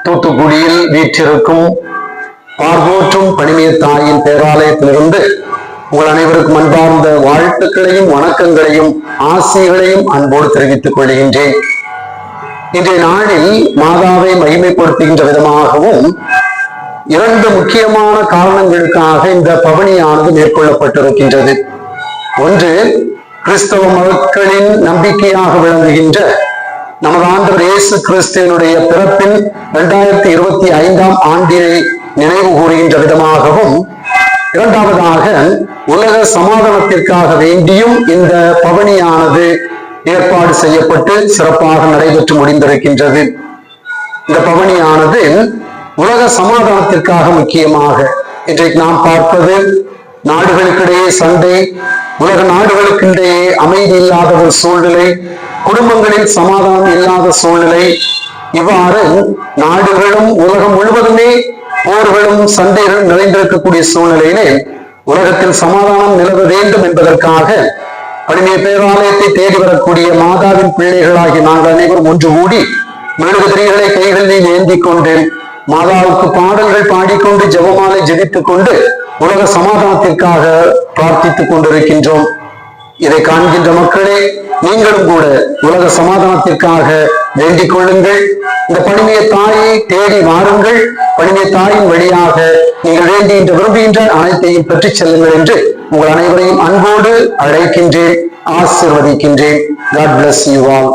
தூத்துக்குடியில் வீற்றிருக்கும் பார்வோற்றும் பணிமிய தாயின் பேராலயத்திலிருந்து உங்கள் அனைவருக்கும் அன்பார்ந்த வாழ்த்துக்களையும் வணக்கங்களையும் ஆசைகளையும் அன்போடு தெரிவித்துக் கொள்கின்றேன். இன்றைய நாளில் மாதாவை மகிமைப்படுத்துகின்ற விதமாகவும் 2 முக்கியமான காரணங்களுக்காக இந்த பவனியானது மேற்கொள்ளப்பட்டிருக்கின்றது. ஒன்று, கிறிஸ்தவ மக்களின் நம்பிக்கையாக விளங்குகின்ற நமது ஆண்டவர் இயேசு கிறிஸ்துவினுடைய பிறப்பின் 2025ஆம் ஆண்டினை நினைவு கூறுகின்ற விதமாகவும், இரண்டாவதாக உலக சமாதானத்திற்காக வேண்டியும் இந்த பவனியானது ஏற்பாடு செய்யப்பட்டு சிறப்பாக நடைபெற்று முடிந்திருக்கின்றது. இந்த பவனியானது உலக சமாதானத்திற்காக முக்கியமாக இன்றைக்கு நாம் பார்ப்பது நாடுகளுக்கிடையே சண்டை, உலக நாடுகளுக்கிடையே அமைதி இல்லாத ஒரு சூழ்நிலை, குடும்பங்களில் சமாதானம் இல்லாத சூழ்நிலை, இவ்வாறு நாடுகளும் உலகம் முழுவதுமே போர்களும் சண்டைகளும் நிறைந்திருக்கக்கூடிய சூழ்நிலையிலே உலகத்தில் சமாதானம் நிலவ வேண்டும் என்பதற்காக பணிமிய பேராலயத்தை தேடி வரக்கூடிய மாதாவின் பிள்ளைகளாகி நாங்கள் அனைவரும் ஒன்று கூடி மெழுகுதிரிகளை கைகளில் ஏந்தி கொண்டு மாதாவுக்கு பாடல்கள் பாடிக்கொண்டு ஜெபமாலை ஜெபித்துக் கொண்டு உலக சமாதானத்திற்காக பிரார்த்தித்துக் கொண்டிருக்கின்றோம். இதை காண்கின்ற மக்களே, நீங்களும் கூட உலக சமாதானத்திற்காக வேண்டிக் கொள்ளுங்கள். இந்த பணிமிய தாயை தேடி வாருங்கள். பணிமிய தாயின் வழியாக நீங்கள் வேண்டுகின்ற விரும்புகின்ற அனைத்தையும் பெற்றுச் செல்லுங்கள் என்று உங்கள் அனைவரையும் அன்போடு அழைக்கின்றேன், ஆசீர்வதிக்கின்றேன். God bless you all.